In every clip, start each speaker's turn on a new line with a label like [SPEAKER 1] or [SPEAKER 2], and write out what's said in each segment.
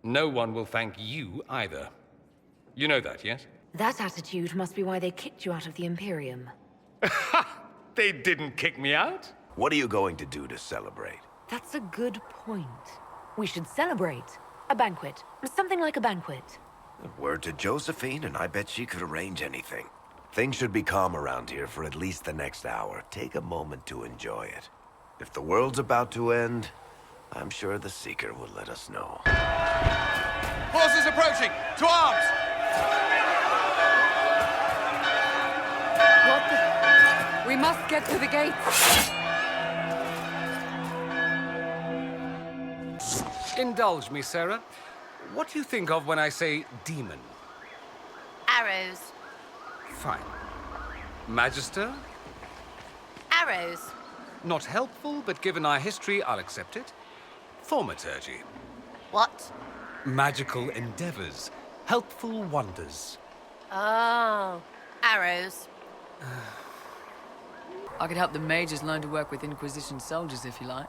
[SPEAKER 1] No one will thank you either. You know that, yes?
[SPEAKER 2] That attitude must be why they kicked you out of the Imperium.
[SPEAKER 1] They didn't kick me out.
[SPEAKER 3] What are you going to do to celebrate?
[SPEAKER 2] That's a good point. We should celebrate. A banquet. Something like a banquet.
[SPEAKER 3] Word to Josephine, and I bet she could arrange anything. Things should be calm around here for at least the next hour. Take a moment to enjoy it. If the world's about to end, I'm sure the Seeker will let us know.
[SPEAKER 4] Forces approaching! To arms!
[SPEAKER 5] What the... We must get to the gates.
[SPEAKER 1] Indulge me, Sarah. What do you think of when I say demon?
[SPEAKER 6] Arrows.
[SPEAKER 1] Fine. Magister?
[SPEAKER 6] Arrows.
[SPEAKER 1] Not helpful, but given our history, I'll accept it. Thaumaturgy.
[SPEAKER 6] What?
[SPEAKER 1] Magical endeavors. Helpful wonders.
[SPEAKER 6] Oh. Arrows.
[SPEAKER 5] I could help the mages learn to work with Inquisition soldiers if you like.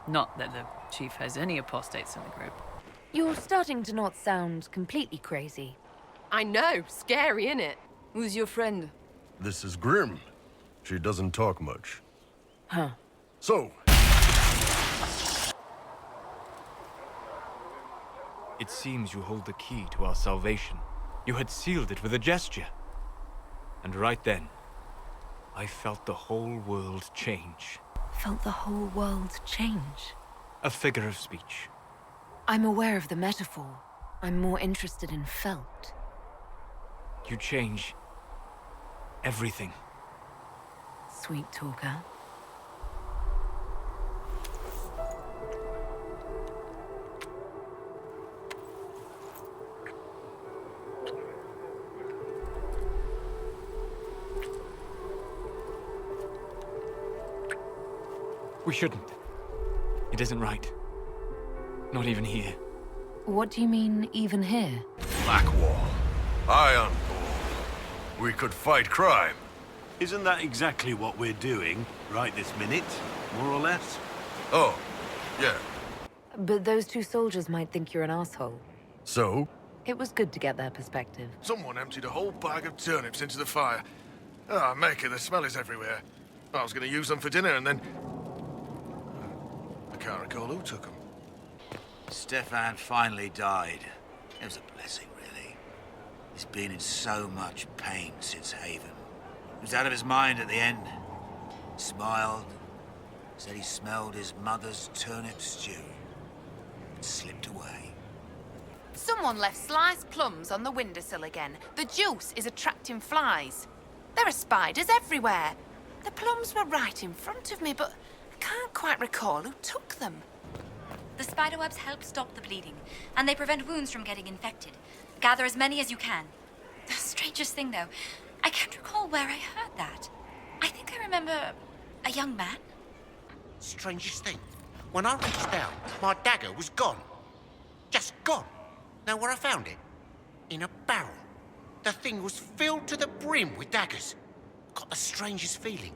[SPEAKER 5] Not that the chief has any apostates in the group.
[SPEAKER 2] You're starting to not sound completely crazy.
[SPEAKER 7] I know, scary, innit?
[SPEAKER 5] Who's your friend?
[SPEAKER 8] This is Grim. She doesn't talk much.
[SPEAKER 2] Huh.
[SPEAKER 8] So,
[SPEAKER 9] it seems you hold the key to our salvation. You had sealed it with a gesture. And right then, I felt the whole world change.
[SPEAKER 2] Felt the whole world change.
[SPEAKER 9] A figure of speech.
[SPEAKER 2] I'm aware of the metaphor. I'm more interested in felt.
[SPEAKER 9] You change everything.
[SPEAKER 2] Sweet talker.
[SPEAKER 9] We shouldn't. It isn't right. Not even here.
[SPEAKER 2] What do you mean, even here?
[SPEAKER 8] Blackwall. Iron Ball. We could fight crime.
[SPEAKER 10] Isn't that exactly what we're doing, right this minute, more or less?
[SPEAKER 8] Oh, yeah.
[SPEAKER 2] But those two soldiers might think you're an asshole.
[SPEAKER 8] So?
[SPEAKER 2] It was good to get their perspective.
[SPEAKER 11] Someone emptied a whole bag of turnips into the fire. Ah, Maker, the smell is everywhere. I was going to use them for dinner and then... I can't recall who took them.
[SPEAKER 4] Stefan finally died. It was a blessing, really. He's been in so much pain since Haven. He was out of his mind at the end. Smiled, said he smelled his mother's turnip stew, and slipped away.
[SPEAKER 6] Someone left sliced plums on the windowsill again. The juice is attracting flies. There are spiders everywhere. The plums were right in front of me, but I can't quite recall who took them.
[SPEAKER 12] The spiderwebs help stop the bleeding, and they prevent wounds from getting infected. Gather as many as you can. The strangest thing, though, I can't recall where I heard that. I think I remember a young man.
[SPEAKER 13] Strangest thing. When I reached out, my dagger was gone. Just gone. Know where I found it? In a barrel. The thing was filled to the brim with daggers. Got the strangest feeling.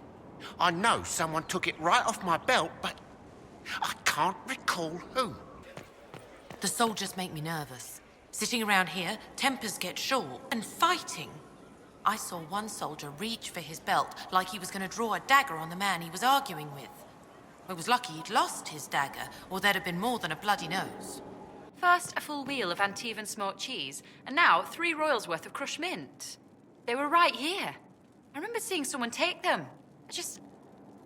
[SPEAKER 13] I know someone took it right off my belt, but I can't recall who.
[SPEAKER 14] The soldiers make me nervous. Sitting around here, tempers get short, and fighting. I saw one soldier reach for his belt like he was going to draw a dagger on the man he was arguing with. I was lucky he'd lost his dagger, or there'd have been more than a bloody nose.
[SPEAKER 12] First, a full wheel of Antivan smoked cheese, and now 3 royals worth of crushed mint. They were right here. I remember seeing someone take them.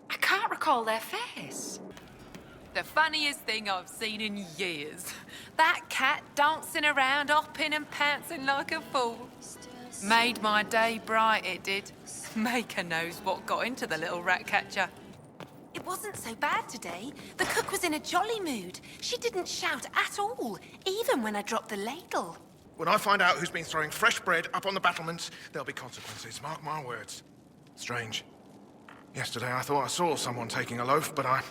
[SPEAKER 12] I can't recall their face.
[SPEAKER 7] The funniest thing I've seen in years. That cat dancing around, hopping and pouncing like a fool. Made my day bright, it did. Maker knows what got into the little rat catcher.
[SPEAKER 6] It wasn't so bad today. The cook was in a jolly mood. She didn't shout at all, even when I dropped the ladle.
[SPEAKER 11] When I find out who's been throwing fresh bread up on the battlements, there'll be consequences, mark my words. Strange. Yesterday I thought I saw someone taking a loaf, but I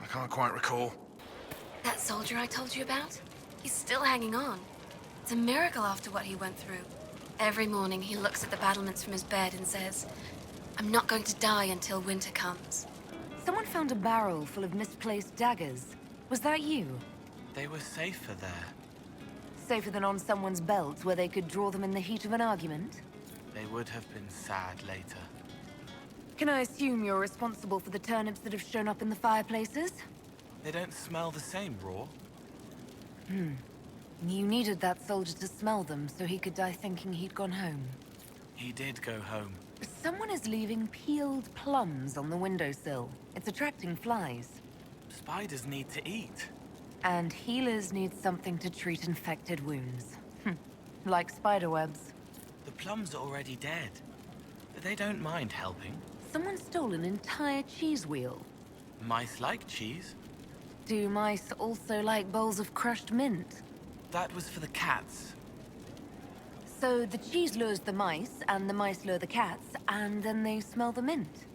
[SPEAKER 11] can't quite recall.
[SPEAKER 15] That soldier I told you about? He's still hanging on. It's a miracle after what he went through. Every morning he looks at the battlements from his bed and says, "I'm not going to die until winter comes."
[SPEAKER 2] Someone found a barrel full of misplaced daggers. Was that you?
[SPEAKER 16] They were safer there.
[SPEAKER 2] Safer than on someone's belt, where they could draw them in the heat of an argument?
[SPEAKER 16] They would have been sad later.
[SPEAKER 2] Can I assume you're responsible for the turnips that have shown up in the fireplaces?
[SPEAKER 16] They don't smell the same raw.
[SPEAKER 2] You needed that soldier to smell them so he could die thinking he'd gone home.
[SPEAKER 16] He did go home.
[SPEAKER 2] Someone is leaving peeled plums on the windowsill. It's attracting flies.
[SPEAKER 16] Spiders need to eat.
[SPEAKER 2] And healers need something to treat infected wounds. Like spiderwebs.
[SPEAKER 16] The plums are already dead. They don't mind helping.
[SPEAKER 2] Someone stole an entire cheese wheel.
[SPEAKER 16] Mice like cheese.
[SPEAKER 2] Do mice also like bowls of crushed mint?
[SPEAKER 16] That was for the cats.
[SPEAKER 2] So the cheese lures the mice, and the mice lure the cats, and then they smell the mint.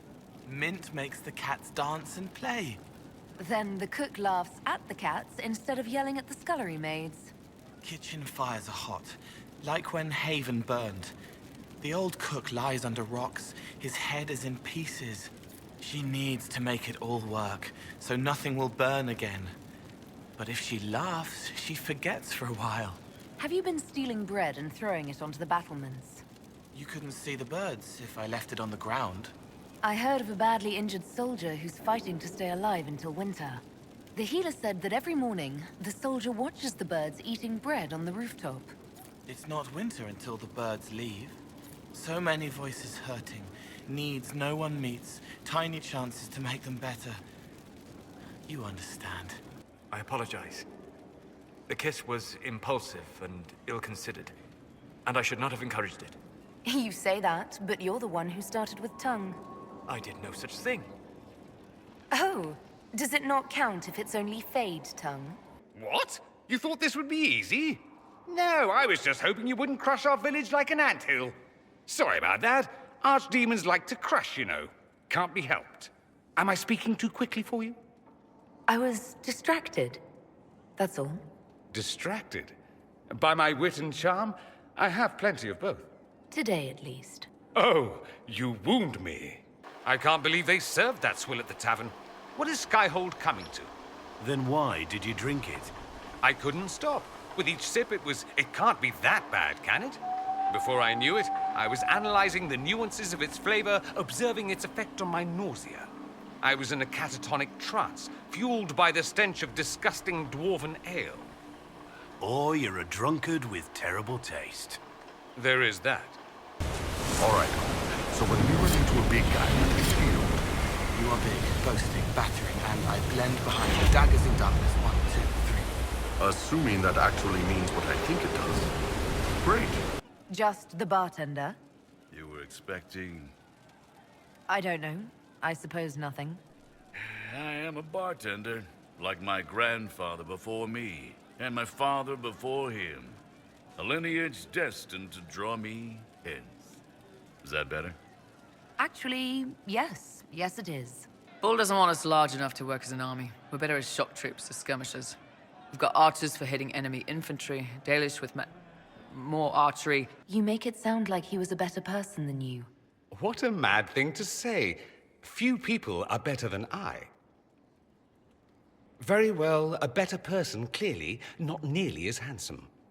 [SPEAKER 16] Mint makes the cats dance and play.
[SPEAKER 2] Then the cook laughs at the cats instead of yelling at the scullery maids.
[SPEAKER 16] Kitchen fires are hot, like when Haven burned. The old cook lies under rocks. His head is in pieces. She needs to make it all work, so nothing will burn again. But if she laughs, she forgets for a while.
[SPEAKER 2] Have you been stealing bread and throwing it onto the battlements?
[SPEAKER 16] You couldn't see the birds if I left it on the ground.
[SPEAKER 2] I heard of a badly injured soldier who's fighting to stay alive until winter. The healer said that every morning, the soldier watches the birds eating bread on the rooftop.
[SPEAKER 16] It's not winter until the birds leave. So many voices hurting, needs no one meets, tiny chances to make them better. You understand.
[SPEAKER 9] I apologize. The kiss was impulsive and ill-considered, and I should not have encouraged it.
[SPEAKER 2] You say that, but you're the one who started with tongue.
[SPEAKER 9] I did no such thing.
[SPEAKER 2] Oh, does it not count if it's only fade tongue?
[SPEAKER 1] What? You thought this would be easy? No, I was just hoping you wouldn't crush our village like an anthill. Sorry about that. Archdemons like to crush, you know. Can't be helped. Am I speaking too quickly for you?
[SPEAKER 2] I was distracted. That's all.
[SPEAKER 1] Distracted? By my wit and charm? I have plenty of both.
[SPEAKER 2] Today, at least.
[SPEAKER 1] Oh, you wound me. I can't believe they served that swill at the tavern. What is Skyhold coming to?
[SPEAKER 10] Then why did you drink it?
[SPEAKER 1] I couldn't stop. With each sip, it can't be that bad, can it? Before I knew it, I was analyzing the nuances of its flavor, observing its effect on my nausea. I was in a catatonic trance, fueled by the stench of disgusting dwarven ale.
[SPEAKER 10] Or you're a drunkard with terrible taste.
[SPEAKER 1] There is that.
[SPEAKER 8] All right. So when we run into a big guy with a shield...
[SPEAKER 16] You are big, boasting, battering, and I blend behind the daggers in darkness. 1, 2, 3.
[SPEAKER 8] Assuming that actually means what I think it does. Great.
[SPEAKER 2] Just the bartender?
[SPEAKER 8] You were expecting...
[SPEAKER 2] I don't know. I suppose nothing.
[SPEAKER 17] I am a bartender, like my grandfather before me, and my father before him. A lineage destined to draw me hence. Is that better?
[SPEAKER 2] Actually, yes. Yes, it is.
[SPEAKER 5] Bull doesn't want us large enough to work as an army. We're better as shock troops or skirmishers. We've got archers for hitting enemy infantry, Dalish with more archery.
[SPEAKER 2] You make it sound like he was a better person than you.
[SPEAKER 1] What a mad thing to say. Few people are better than I. Very well, a better person, clearly, not nearly as handsome.